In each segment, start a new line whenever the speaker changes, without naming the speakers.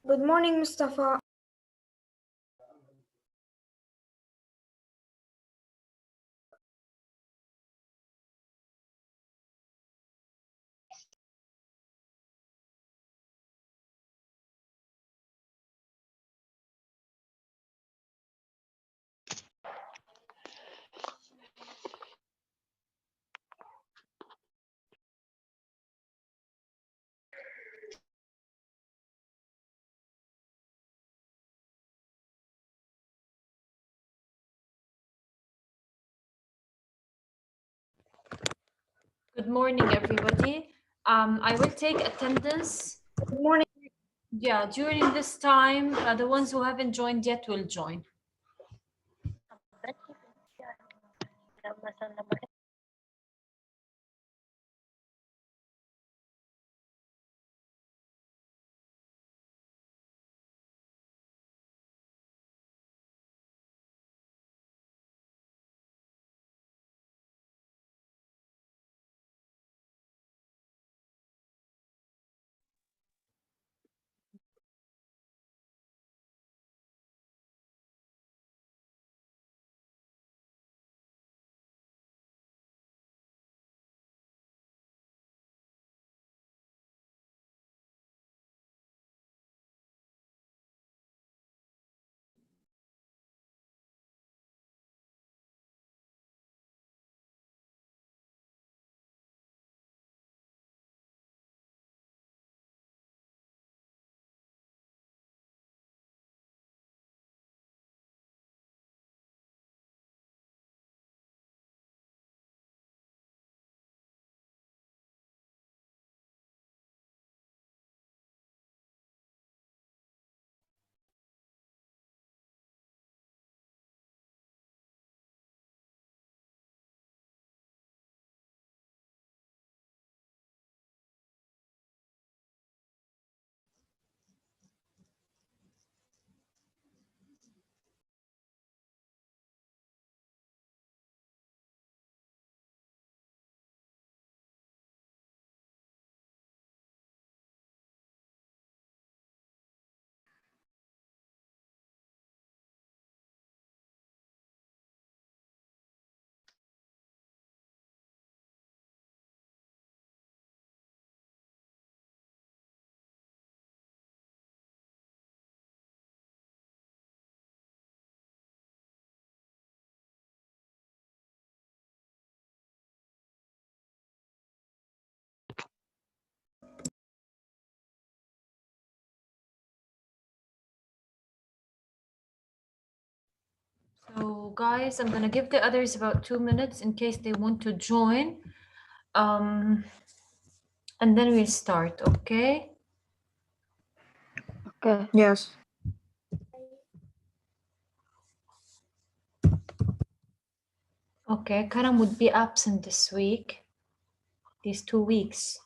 Good morning, Mustafa.
Good morning, everybody. I will take attendance.
Good morning.
Yeah, during this time, the ones who haven't joined yet will join. So, guys, I'm gonna give the others about 2 minutes in case they want to join. And then we'll start, okay?
Okay.
Yes.
Okay, Karam would be absent this week, these 2 weeks.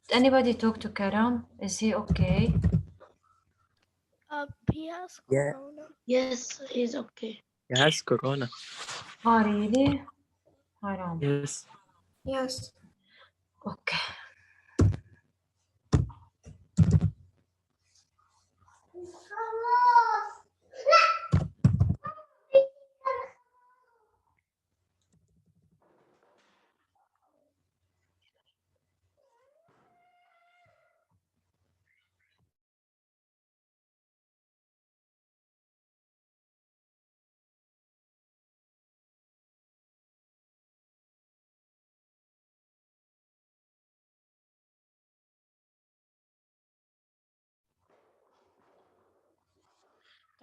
Did anybody talk to Karam? Is he okay?
He has
Yeah.
corona.
Yes, he's okay.
He has corona.
Oh, really? Haram.
Yes.
Yes.
Okay.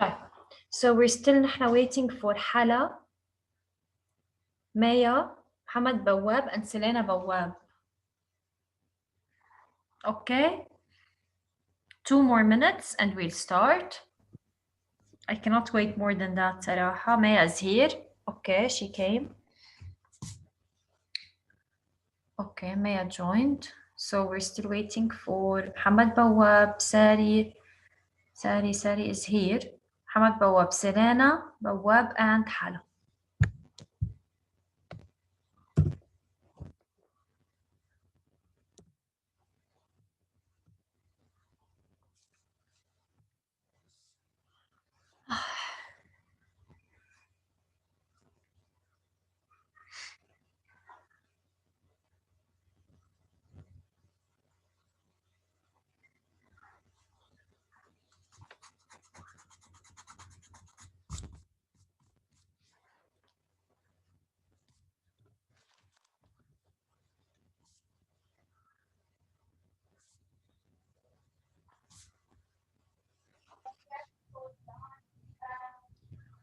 طيب. So we're still نحن waiting for Hala, Maya, Muhammad Bawab, and Selena Bawab. Okay? 2 more minutes and we'll start. I cannot wait more than that, صراحة. Maya is here. Okay, she came. Okay, Maya joined. So we're still waiting for Muhammad Bawab, Sari. Sari is here. Muhammad Bawab, Selena Bawab, and Hala.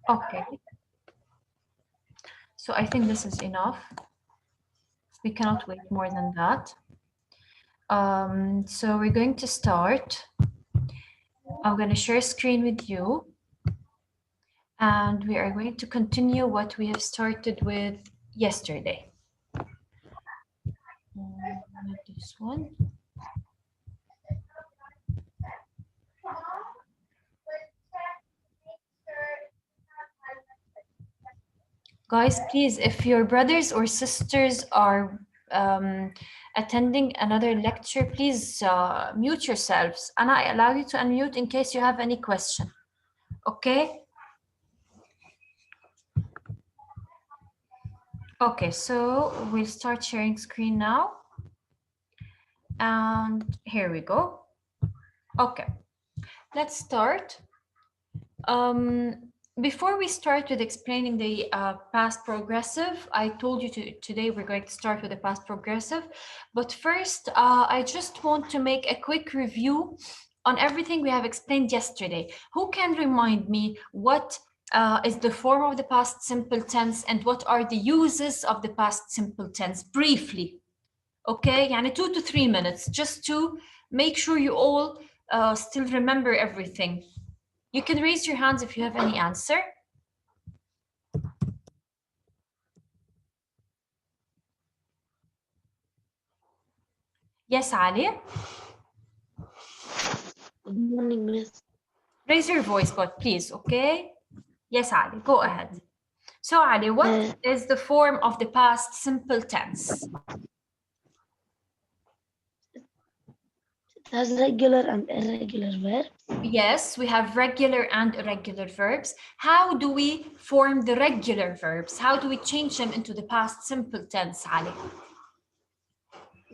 Okay. So I think this is enough. We cannot wait more than that. So we're going to start. I'm going to share screen with you. And we are going to continue what we have started with yesterday. Not this one. Guys, please, if your brothers or sisters are attending another lecture, please mute yourselves. And I allow you to unmute in case you have any question. Okay? Okay, so we'll start sharing screen now. And here we go. Okay, let's start. Before we start with explaining the past progressive, I told you today we're going to start with the past progressive. But first, I just want to make a quick review on everything we have explained yesterday. Who can remind me what is the form of the past simple tense and what are the uses of the past simple tense briefly? Okay, yani 2 to 3 minutes, just to make sure you all still remember everything. You can raise your hands if you have any answer. Yes, Ali?
Good morning, Miss.
Raise your voice, but please, okay? Yes, Ali, go ahead. So, Ali, what is the form of the past simple tense?
It has regular and irregular verbs.
Yes, we have regular and irregular verbs. How do we form the regular verbs? How do we change them into the past simple tense, Ali?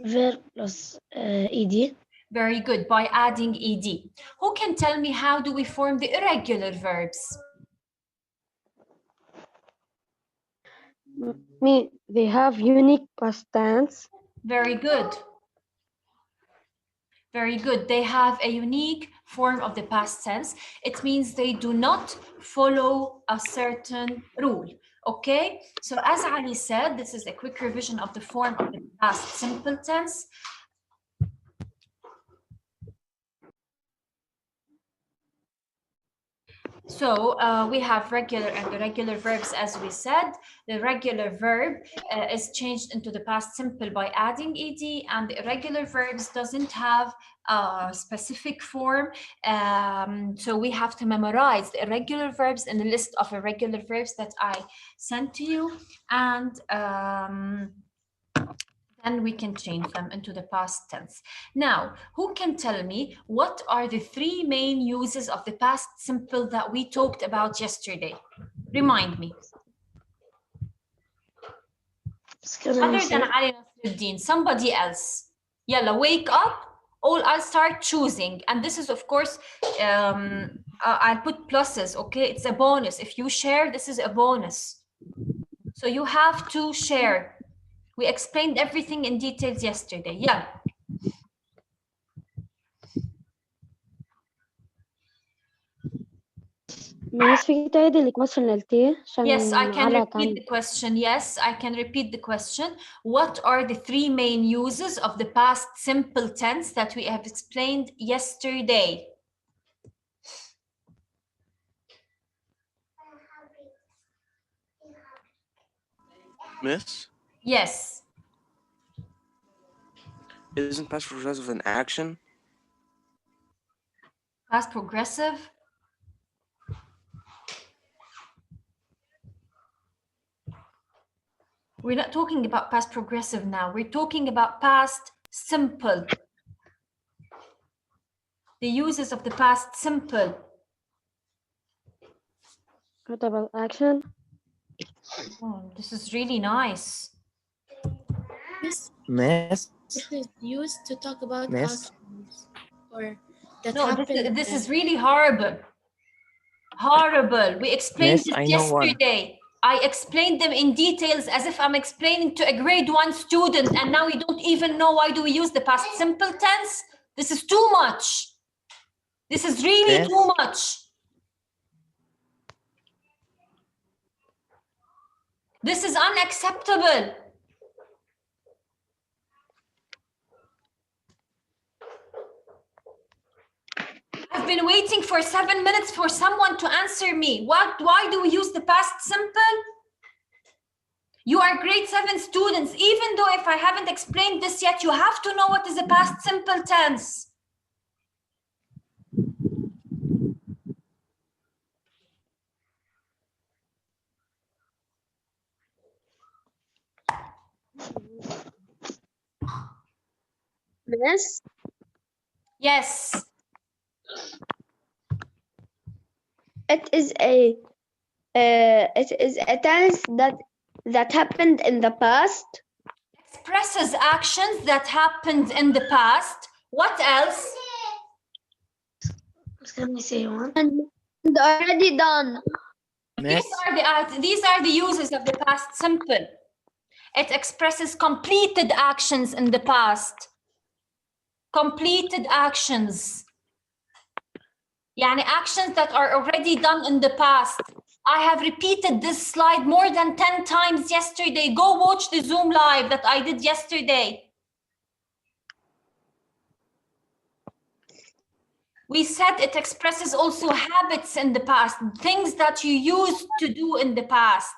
Verb plus ed.
Very good, by adding ed. Who can tell me how do we form the irregular verbs?
They have unique past tense.
Very good. Very good. They have a unique form of the past tense. It means they do not follow a certain rule. Okay? So as Ali said, this is a quick revision of the form of the past simple tense. So we have regular and irregular verbs, as we said. The regular verb is changed into the past simple by adding ed, and the irregular verbs doesn't have a specific form. So we have to memorize the irregular verbs in the list of irregular verbs that I sent to you, and then we can change them into the past tense. Now, who can tell me what are the 3 main uses of the past simple that we talked about yesterday? Remind me. Other than Ali Nasruddin, somebody else. Yalla, wake up. I'll start choosing. And this is, of course, I'll put pluses, okay? It's a bonus. If you share, this is a bonus. So you have to share. We explained everything in details yesterday. Yeah.
Miss, في تعيدي الكويشن قلتيه عشان
Yes, I can
على
repeat the question. Yes, I can repeat the question. What are the 3 main uses of the past simple tense that we have explained yesterday?
Miss?
Yes.
Isn't past progressive an action?
Past progressive? We're not talking about past progressive now. We're talking about past simple. The uses of the past simple.
What about action?
Oh, this is really nice.
Miss,
It is used to talk about
Miss?
actions or that
No,
happened.
this is really horrible. Horrible. We explained
Miss,
this
I know one.
yesterday. I explained them in details as if I'm explaining to a grade 1 student, and now we don't even know why do we use the past simple tense. This is too much. This is really
Miss?
too much. This is unacceptable. I've been waiting for 7 minutes for someone to answer me. Why do we use the past simple? You are grade 7 students. Even though if I haven't explained this yet, you have to know what is the past simple tense.
Miss?
Yes.
It is a tense that happened in the past.
Expresses actions that happened in the past. What else?
Can we say one?
And already done.
Miss?
These are the uses of the past simple. It expresses completed actions in the past. Completed actions. Yani actions that are already done in the past. I have repeated this slide more than 10 times yesterday. Go watch the Zoom live that I did yesterday. We said it expresses also habits in the past, things that you used to do in the past.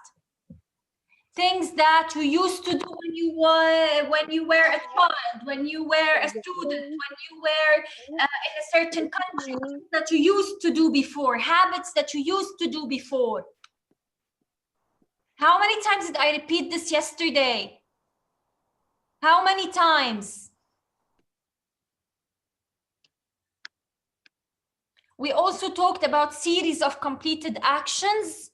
Things that you used to do when you were a child, when you were a student, when you were in a certain country, things that you used to do before, habits that you used to do before. How many times did I repeat this yesterday? How many times? We also talked about series of completed actions.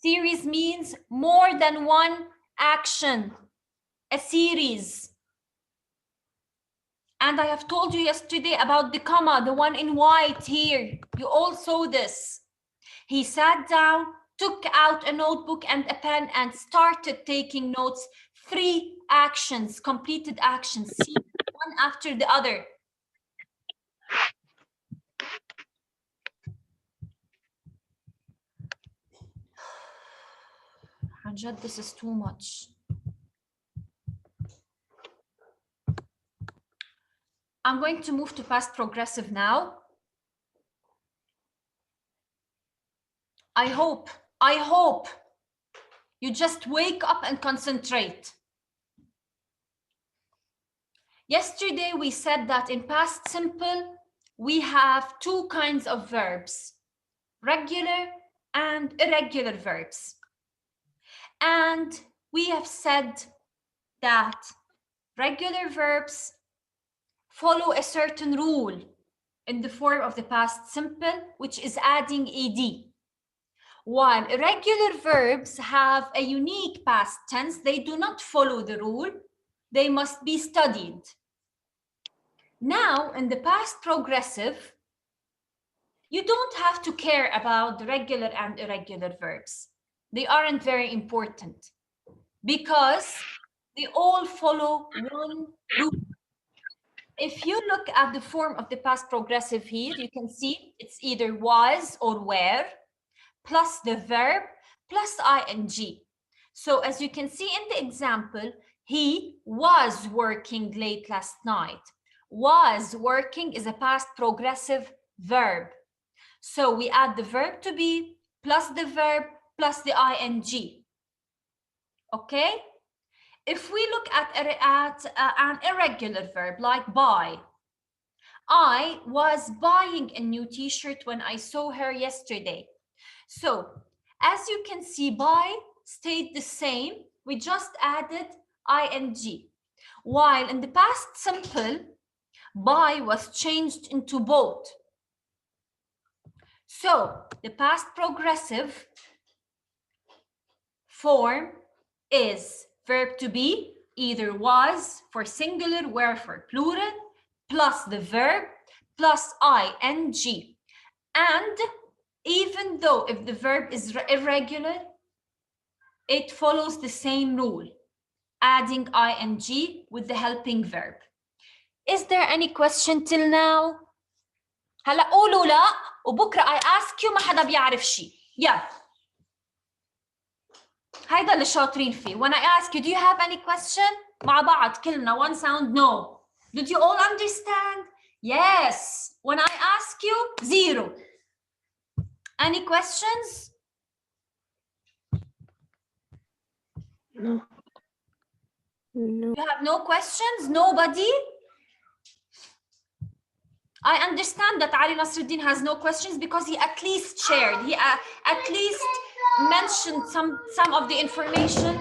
Series means more than one action, a series. And I have told you yesterday about the comma, the one in white here. You all saw this. He sat down, took out a notebook and a pen and started taking notes. 3 actions, completed actions, one after the other. Anjad, this is too much. I'm going to move to past progressive now. I hope you just wake up and concentrate. Yesterday, we said that in past simple, we have 2 kinds of verbs, regular and irregular verbs. And we have said that regular verbs follow a certain rule in the form of the past simple, which is adding ed. While irregular verbs have a unique past tense, they do not follow the rule. They must be studied. Now, in the past progressive, you don't have to care about the regular and irregular verbs. They aren't very important because they all follow one rule. If you look at the form of the past progressive here, you can see it's either was or were, plus the verb, plus ing. So as you can see in the example, he was working late last night. Was working is a past progressive verb. So we add the verb to be, plus the verb, plus the ing. Okay? If we look at an irregular verb like buy, I was buying a new t-shirt when I saw her yesterday. So, as you can see, buy stayed the same. We just added ing. While in the past simple, buy was changed into bought. So, the past progressive form is verb to be, either was for singular, were for plural, plus the verb, plus ing. And even though if the verb is irregular, it follows the same rule, adding ing with the helping verb. Is there any question till now? هلا قولوا لا وبكره I ask you ما حدا بيعرف شيء. Yeah. هيدا اللي شاطرين فيه. When I ask you, do you have any question? مع بعض كلنا one sound no. Did you all understand? Yes. When I ask you, 0. Any questions?
No.
No.
You have no questions? Nobody? I understand that Ali Nasruddin has no questions because he at least shared, he at least mentioned some of the information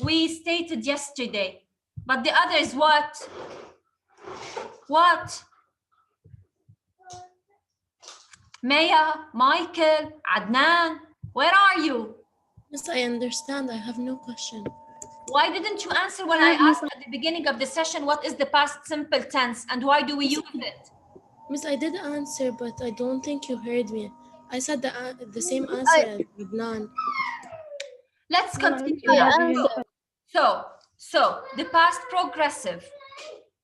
we stated yesterday. But the others, what? What? Maya, Michael, Adnan, where are you?
Yes, I understand. I have no question.
Why didn't you answer when I asked at the beginning of the session, what is the past simple tense and why do we use it?
Miss, I did answer, but I don't think you heard me. I said the same answer as Adnan.
Let's continue
I
now.
answered.
So the past progressive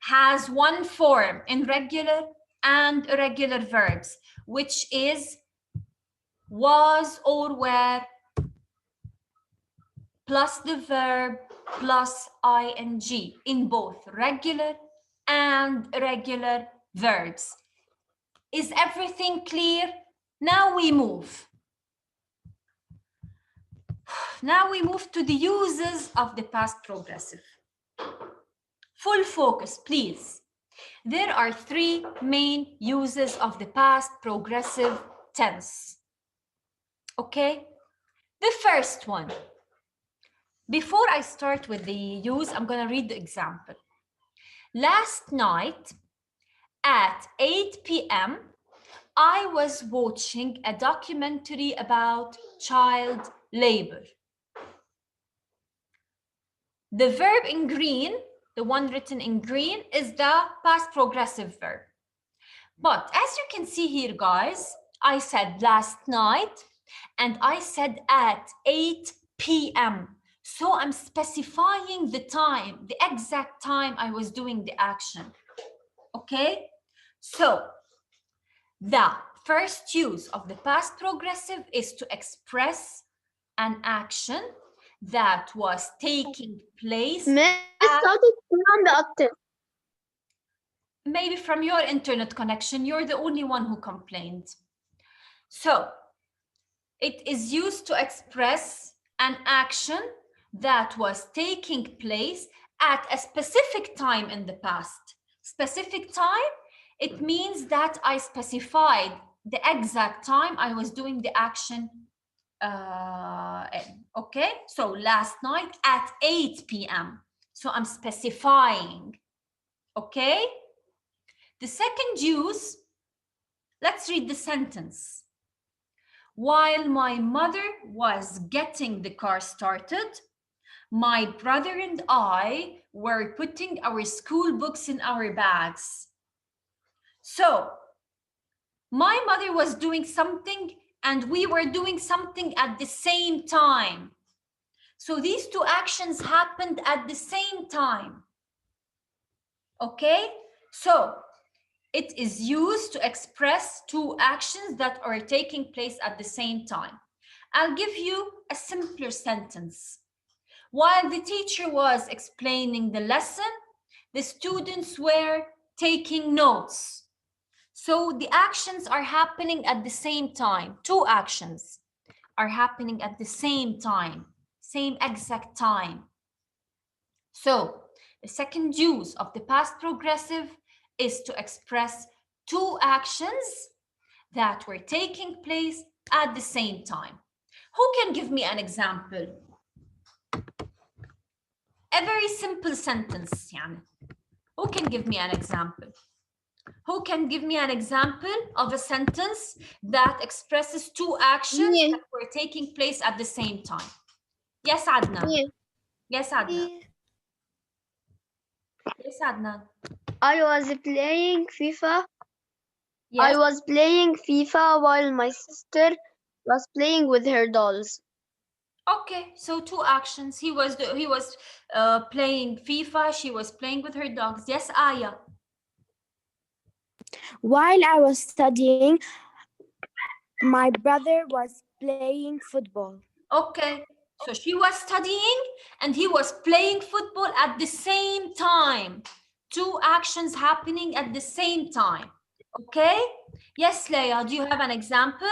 has one form in regular and irregular verbs, which is was or were plus the verb plus ing in both regular and irregular verbs. Is everything clear? Now we move. Now we move to the uses of the past progressive. Full focus, please. There are 3 main uses of the past progressive tense. Okay? The first one. Before I start with the use, I'm going to read the example. Last night at 8 p.m., I was watching a documentary about child labor. The verb in green, the one written in green, is the past progressive verb. But as you can see here, guys, I said last night and I said at 8 p.m. So I'm specifying the time, the exact time I was doing the action. Okay? So the first use of the past progressive is to express an action that was taking place.
صوتك كمان بقطع.
Maybe from your internet connection, you're the only one who complained. So it is used to express an action that was taking place at a specific time in the past. Specific time, it means that I specified the exact time I was doing the action. Okay, so last night at 8 p.m. So I'm specifying. Okay? The second use, let's read the sentence. While my mother was getting the car started, my brother and I were putting our school books in our bags. So, my mother was doing something and we were doing something at the same time. So these 2 actions happened at the same time. Okay? So, it is used to express 2 actions that are taking place at the same time. I'll give you a simpler sentence. While the teacher was explaining the lesson, the students were taking notes. So the actions are happening at the same time. 2 actions are happening at the same time, same exact time. So the second use of the past progressive is to express 2 actions that were taking place at the same time. Who can give me an example? A very simple sentence, يعني. Who can give me an example? Who can give me an example of a sentence that expresses 2 actions that were taking place at the same time? Yes, Adnan. Yes, Adnan. Yes, Adnan.
I was playing FIFA.
Yes.
I was playing FIFA while my sister was playing with her dolls.
Okay, so 2 actions. He was playing FIFA. She was playing with her dogs. Yes, Aya.
While I was studying, my brother was playing football.
Okay, So she was studying and he was playing football at the same time. Two actions happening at the same time. Okay? Yes, Leia, do you have an example?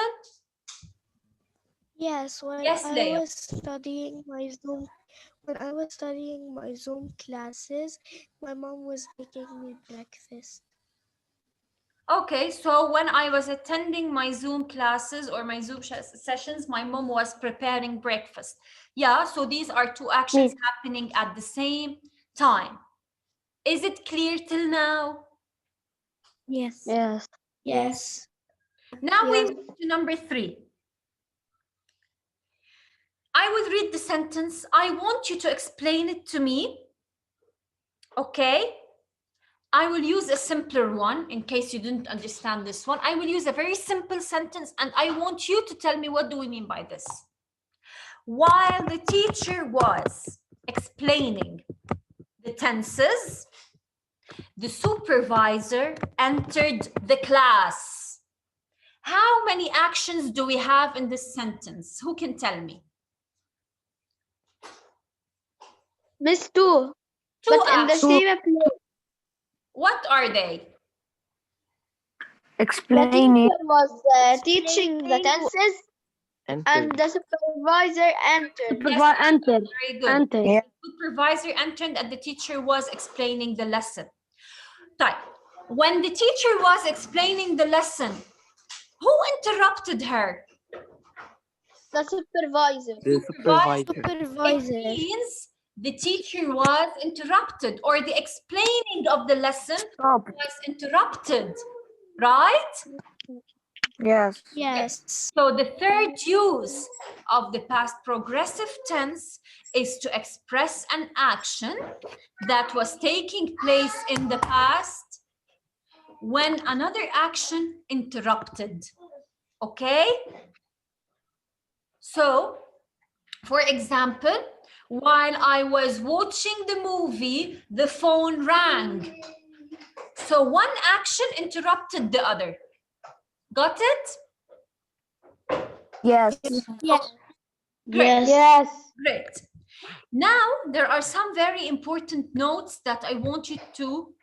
Yes, when
Yes,
I
Leia.
was studying my Zoom classes, my mom was making me breakfast.
Okay, so when I was attending my Zoom classes or my Zoom sessions, my mom was preparing breakfast. Yeah, so these are two actions happening at the same time. Is it clear till now?
Yes.
Yes.
Yes.
Now we
Yes.
move to number 3. I will read the sentence. I want you to explain it to me. Okay? I will use a simpler one in case you didn't understand this one. I will use a very simple sentence and I want you to tell me what do we mean by this. While the teacher was explaining the tenses, the supervisor entered the class. How many actions do we have in this sentence? Who can tell me?
Miss 2.
Two
But in the
actions.
same place.
What are they?
The
Explaining.
teacher was teaching the tenses and the supervisor entered.
Enter.
Very good.
Enter.
The supervisor entered and the teacher was explaining the lesson. Right. When the teacher was explaining the lesson, who interrupted her?
The supervisor.
The supervisor.
Supervisor.
It means the teacher was interrupted or the explaining of the lesson
Stop.
was interrupted, right?
Yes.
Yes.
So the third use of the past progressive tense is to express an action that was taking place in the past when another action interrupted. Okay? So, for example, while I was watching the movie, the phone rang. So one action interrupted the other. Got it?
Yes.
Yes.
Great.
Yes.
Great. Now, there are some very important notes that I want you to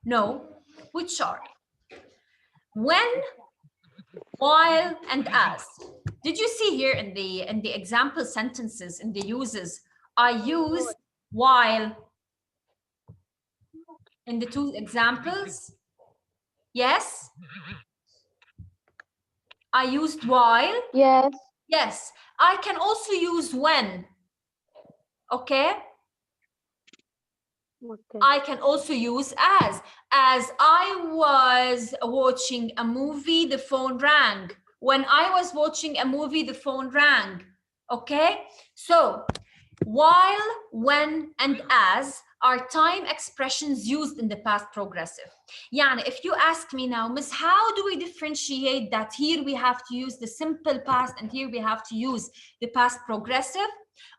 know, which are when, while, and as. Did you see here in the example sentences, in the uses, I used while in the two examples? Yes? I used while.
Yes.
Yes. I can also use when. Okay?
Okay.
I can also use as. As I was watching a movie, the phone rang. When I was watching a movie, the phone rang. Okay? So, while, when, and as are time expressions used in the past progressive. Yani, if you ask me now, Miss, how do we differentiate that here we have to use the simple past and here we have to use the past progressive?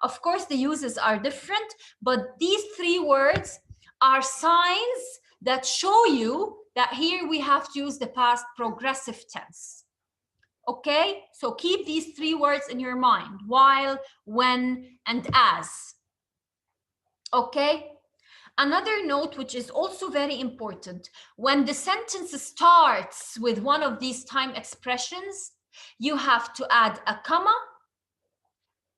Of course, the uses are different, but these three words are signs that show you that here we have to use the past progressive tense. Okay, so keep these three words in your mind: while, when, and as. Okay, another note which is also very important: when the sentence starts with one of these time expressions, you have to add a comma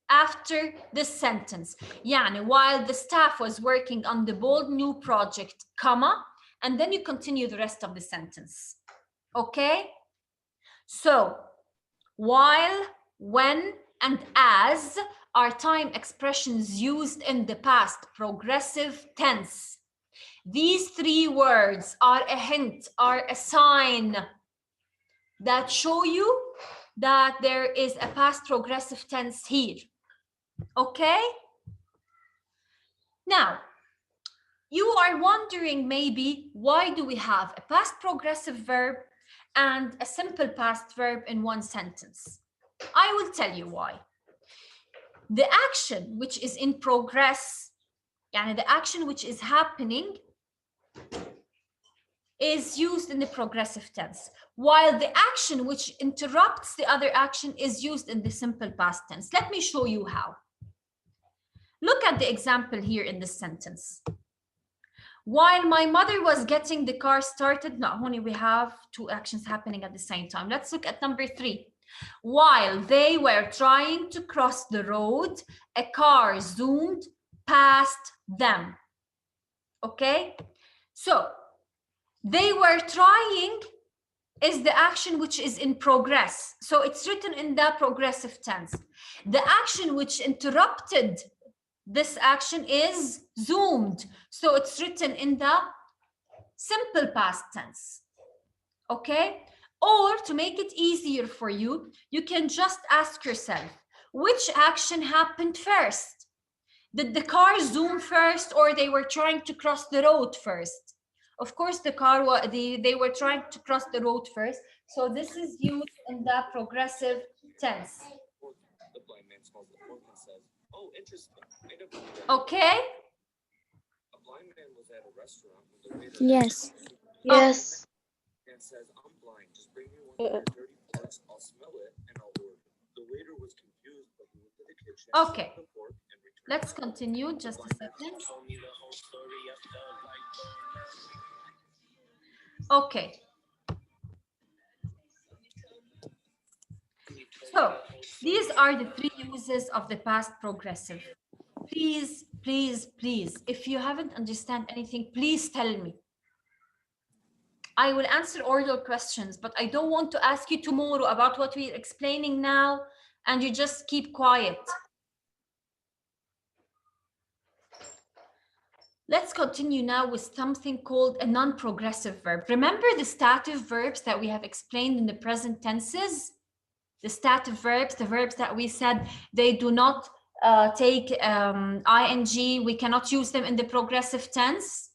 after the sentence. Yani, while the staff was working on the bold new project, comma, and then you continue the rest of the sentence. Okay, so while, when, and as are time expressions used in the past progressive tense. These three words are a hint, are a sign that show you that there is a past progressive tense here. Okay? Now, you are wondering maybe, why do we have a past progressive verb and a simple past verb in one sentence? I will tell you why. The action which is in progress, yani the action which is happening, is used in the progressive tense, while the action which interrupts the other action is used in the simple past tense. Let me show you how. Look at the example here in this sentence. While my mother was getting the car started, not only we have two actions happening at the same time. Let's look at number 3. While they were trying to cross the road, a car zoomed past them. Okay? So, they were trying is the action which is in progress. So, it's written in the progressive tense. The action which interrupted this action is zoomed. So it's written in the simple past tense. Okay? Or to make it easier for you, you can just ask yourself, which action happened first? Did the car zoom first, or they were trying to cross the road first? Of course, they were trying to cross the road first. So this is used in the progressive tense.
The blind man smells the fork and says, "Oh, interesting.
Okay?
A blind man was at a restaurant with the waiter.
Yes.
Yes.
And says, "I'm blind. Just bring me one of your dirty forks. I'll smell it and I'll order." The waiter was confused, but he went to the kitchen.
Okay.
smelled the fork, and returned
Let's
it.
continue just a second. Okay. So these are the 3 uses of the past progressive. Please, please, please, if you haven't understand anything, please tell me. I will answer all your questions, but I don't want to ask you tomorrow about what we're explaining now and you just keep quiet. Let's continue now with something called a non-progressive verb. Remember the stative verbs that we have explained in the present tenses? The stative verbs, the verbs that we said they do not take ing, we cannot use them in the progressive tense.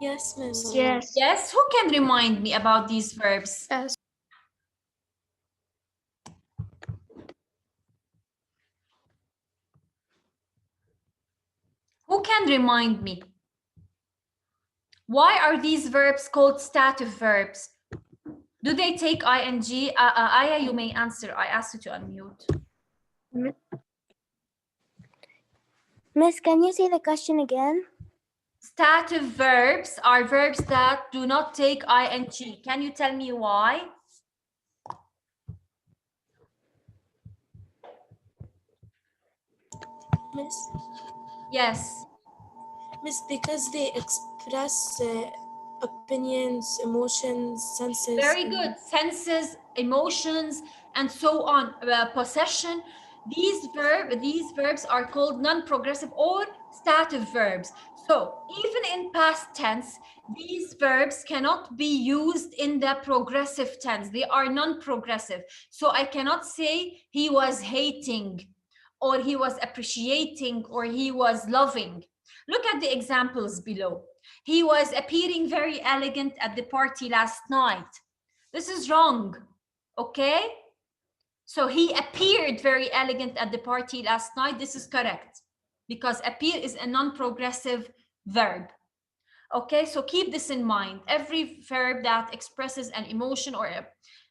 Yes, Miss.
Yes.
Yes, who can remind me about these verbs?
Yes.
Who can remind me? Why are these verbs called stative verbs? Do they take ing? Aya, you may answer. I asked you to unmute.
Miss, can you say the question again?
Stative verbs are verbs that do not take ing. Can you tell me why?
Miss.
Yes.
Miss, because they express opinions, emotions, senses.
Very good. Senses, emotions, and so on. Possession. These verbs are called non-progressive or stative verbs. So even in past tense, these verbs cannot be used in the progressive tense. They are non-progressive. So I cannot say he was hating, or he was appreciating, or he was loving. Look at the examples below. He was appearing very elegant at the party last night. This is wrong, okay? So he appeared very elegant at the party last night. This is correct because appear is a non-progressive verb. Okay, so keep this in mind. Every verb that expresses an emotion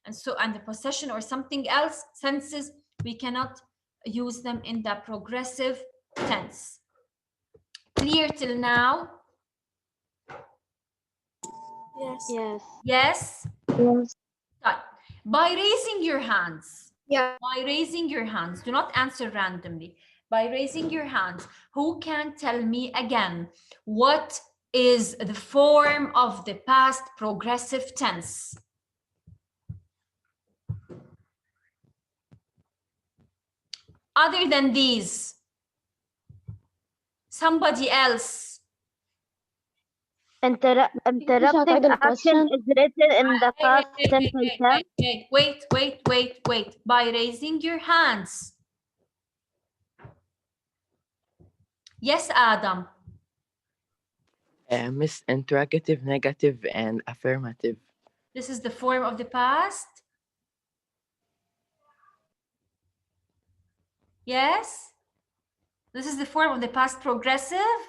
and the possession or something else, senses, we cannot use them in the progressive tense. Clear till now?
Yes.
Yes.
Yes?
Yes.
By raising your hands.
Yeah.
By raising your hands. Do not answer randomly. By raising your hands, who can tell me again what is the form of the past progressive tense? Other than these, somebody else.
Interrupting action is written in the past simple tense.
Wait. By raising your hands. Yes, Adam.
Miss, interrogative, negative, and affirmative.
This is the form of the past. Yes? This is the form of the past progressive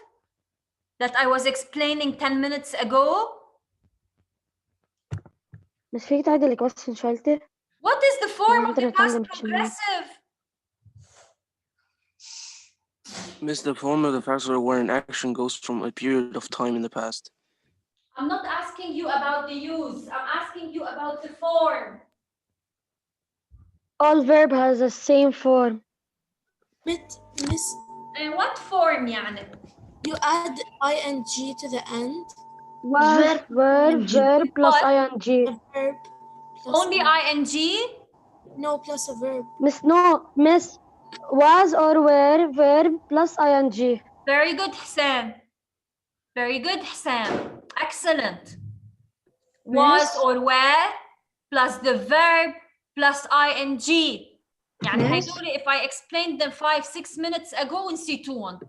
that I was explaining 10 minutes ago.
مش فيك تعيد الكويستشن شوية؟
What is the form of the
Andra
past
tongue
progressive?
Miss, the form of the past where an action goes from a period of time in the past.
I'm not asking you about the use. I'm asking you about the form.
All verb has the same form.
Miss,
And what form يعني?
you add ing to the end.
Was, verb plus
What?
ing.
A verb plus
Only ing?
no, plus a verb.
Miss, was or were verb plus ing.
Very good, Hussein. Very good, Hussein. Excellent. Was
Miss?
or were plus the verb plus ing. يعني
Miss?
هيدول if I explained them 5-6 minutes ago نسيتوهم.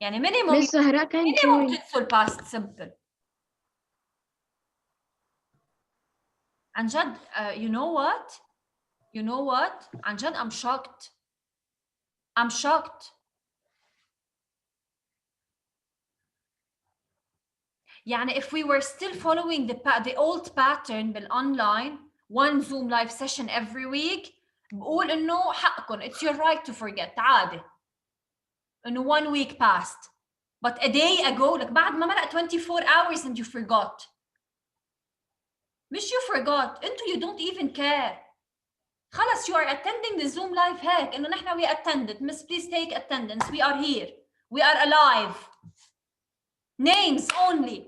يعني minimum
زهراء can
minimum
join.
تنسوا past simple. عن جد you know what? You know what? عن جد I'm shocked. I'm shocked. يعني if we were still following the old pattern بالonline, one Zoom live session every week, بقول إنه حقكم, it's your right to forget, عادي. إنه 1 week passed. But a day ago, like بعد ما مرق 24 hours and you forgot. مش you forgot, أنتوا you don't even care. خلص you are attending the Zoom live هيك إنه نحن we attended. Miss, please take attendance. We are here. We are alive. Names only.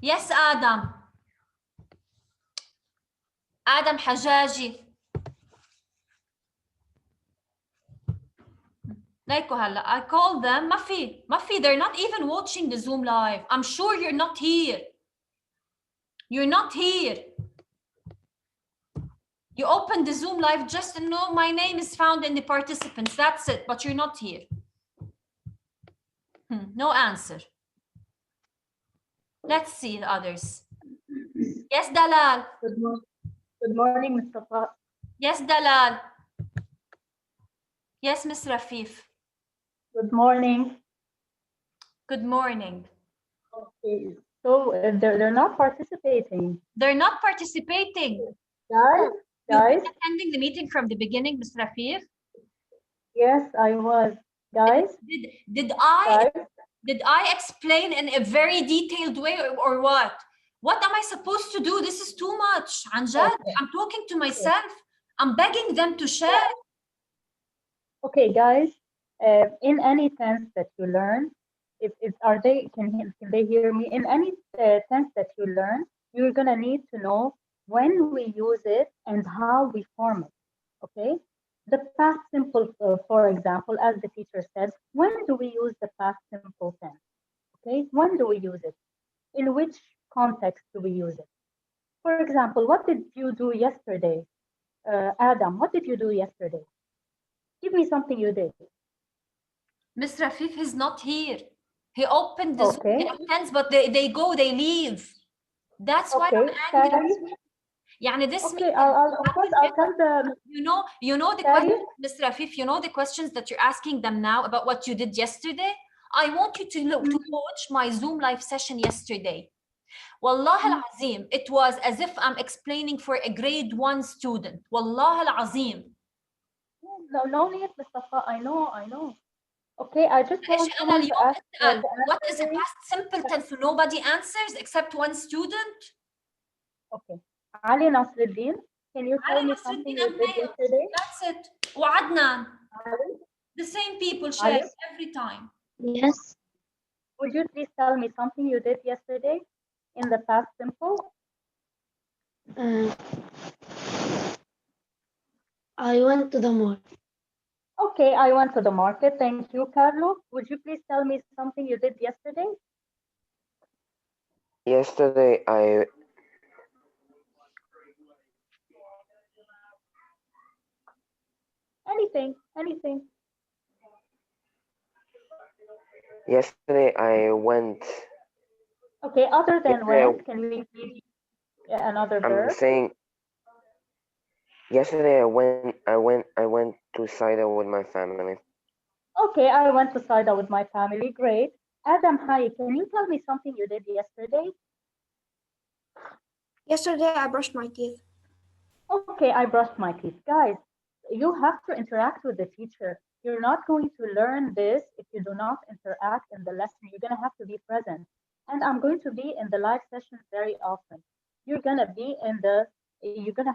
Yes, Adam. Adam حجاجي. ليكو هلا I called them ما في they're not even watching the Zoom live. I'm sure you're not here. You're not here. You opened the Zoom live just to know my name is found in the participants. That's it, but you're not here. No answer. Let's see the others. Yes, Dalal.
Good morning, Mustafa.
Yes, Dalal. Yes, Miss Rafif.
Good morning.
Good morning.
Okay, so they're not participating.
They're not participating.
Guys,
You've been attending the meeting from the beginning, Miss Rafif?
Yes, I was. Guys,
did I explain in a very detailed way or what? What am I supposed to do? This is too much. عن جد, I'm talking to myself. I'm begging them to share.
Okay, guys, in any tense that you learn, can they hear me? In any tense that you learn, you're gonna need to know when we use it and how we form it. Okay, the past simple, for example, as the teacher said, when do we use the past simple tense? Okay, when do we use it? In which context do we use it? For example, what did you do yesterday? Adam, what did you do yesterday? Give me something you did.
Miss Rafif is not here. He opened the Zoom, he attends, but they go, they leave. That's why I'm angry. يعني this
okay, I'll tell them.
You know the questions, Miss Rafif, you know the questions that you're asking them now about what you did yesterday? I want you to watch my Zoom live session yesterday. Wallah al-Azim, it was as if I'm explaining for a grade 1 student. Wallah al-Azim.
No need, Mustafa. I know. Okay, I just want someone to ask.
What is a past simple tense? Nobody answers except one student?
Okay. Ali Nasruddin, can you tell me something you did yesterday?
That's it. وعدنان. The same people share every time.
Yes.
Would you please tell me something you did yesterday in the past simple?
I went to the mall.
Okay, I went to the market. Thank you, Carlo. Would you please tell me something you did yesterday?
Yesterday,
Anything.
Yesterday, I went.
Okay, other than went, can we see another verb?
I'm saying. Yesterday, I went to Saida with my family.
Okay, I went to Saida with my family. Great. Adam, hi. Can you tell me something you did yesterday?
Yesterday I brushed my teeth.
Okay, I brushed my teeth. Guys, you have to interact with the teacher. You're not going to learn this if you do not interact in the lesson. You're going to have to be present. And I'm going to be in the live sessions very often. You're going to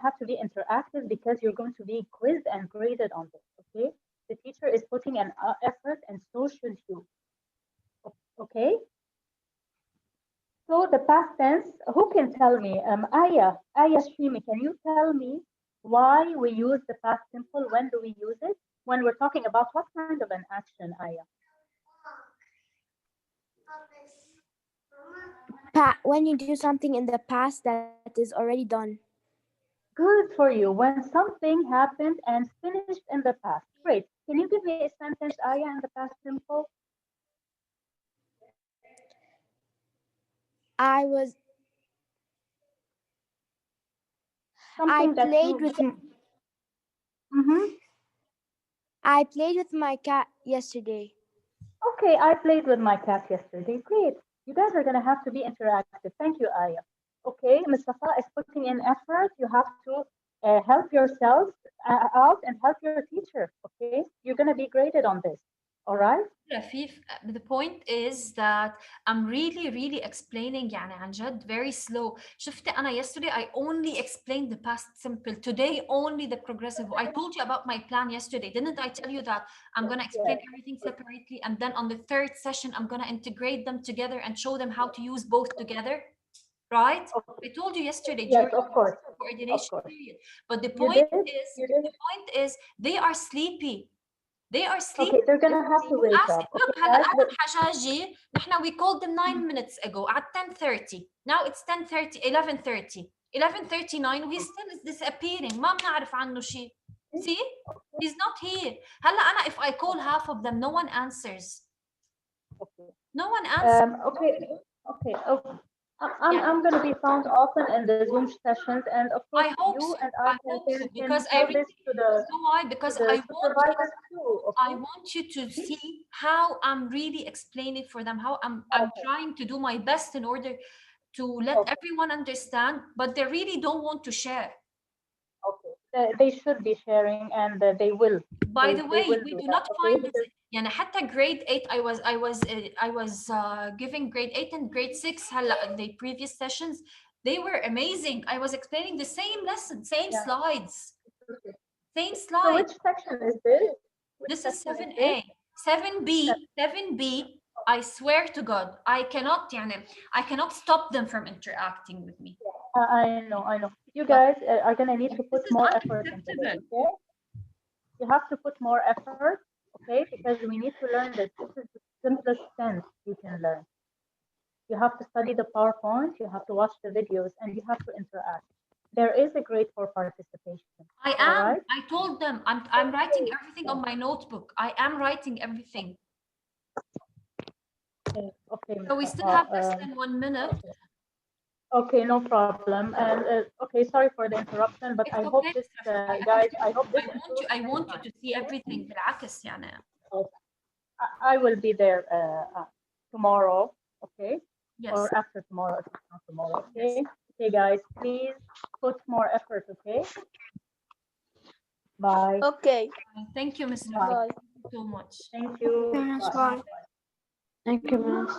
have to be interactive because you're going to be quizzed and graded on this, okay? The teacher is putting an effort and so should you, okay? So the past tense, who can tell me? Aya Shrimi, can you tell me why we use the past simple? When do we use it? When we're talking about what kind of an action, Aya?
When you do something in the past that is already done.
Good for you. When something happened and finished in the past. Great. Can you give me a sentence, Aya, in the past simple?
I played with my cat yesterday.
Okay, I played with my cat yesterday. Great. You guys are going to have to be interactive. Thank you, Aya. Okay, Mustafa is putting in effort. You have to help yourselves out and help your teacher. Okay, you're going to be graded on this. All right.
Rafif, the point is that I'm really explaining يعني عن جد very slow. شفتي أنا yesterday I only explained the past simple. Today only the progressive. I told you about my plan yesterday. Didn't I tell you that I'm going to explain everything separately and then on the third session I'm going to integrate them together and show them how to use both together? Right? I told you yesterday
Yes,
during
of course.
the coordination period. But the
You
point
did.
is they are sleepy. They are sleeping.
Okay, they're gonna have to wake up.
Look, هلا أنا حجاجي نحن we called them 9 minutes ago at 10:30. Now it's 10:30, 11:30. 11:39 he still is disappearing. ما بنعرف عنه شيء. See? He's not here. هلا أنا if I call half of them no one answers. No one answers.
Okay. I'm going to be found often in the Zoom sessions, and of course,
I hope
you
so.
and I can
because
tell this to the
why? Because I
want
want you to see how I'm really explaining for them, how I'm trying to do my best in order to let everyone understand, but they really don't want to share.
Okay, they should be sharing, and they will.
By the way, we do not find this. يعني حتى grade 8 I was giving grade 8 and grade 6 هلا the previous sessions they were amazing. I was explaining the same lesson, same slides. Same slide.
So which section is this?
This is 7A. 7B, I swear to God, I cannot stop them from interacting with me.
I know. You guys are going to need to put more effort into this, okay? You have to put more effort, okay? Because we need to learn this. This is the simplest sense you can learn. You have to study the PowerPoint, you have to watch the videos, and you have to interact. There is a grade for participation.
I am. Right? I told them I'm writing everything on my notebook. I am writing everything.
Okay.
So we still have less than 1 minute.
Okay, no problem. And okay, sorry for the interruption, but I hope this, guys,
I want you to see everything. بالعكس يعني.
I will be there tomorrow, okay?
Yes.
Or after tomorrow, if it's not tomorrow, okay? Yes. Okay, guys, please put more effort, okay? Bye.
Okay.
Thank you, Ms.
Bye.
Thank you so much.
Thank you.
Bye.
Thank you, Miss.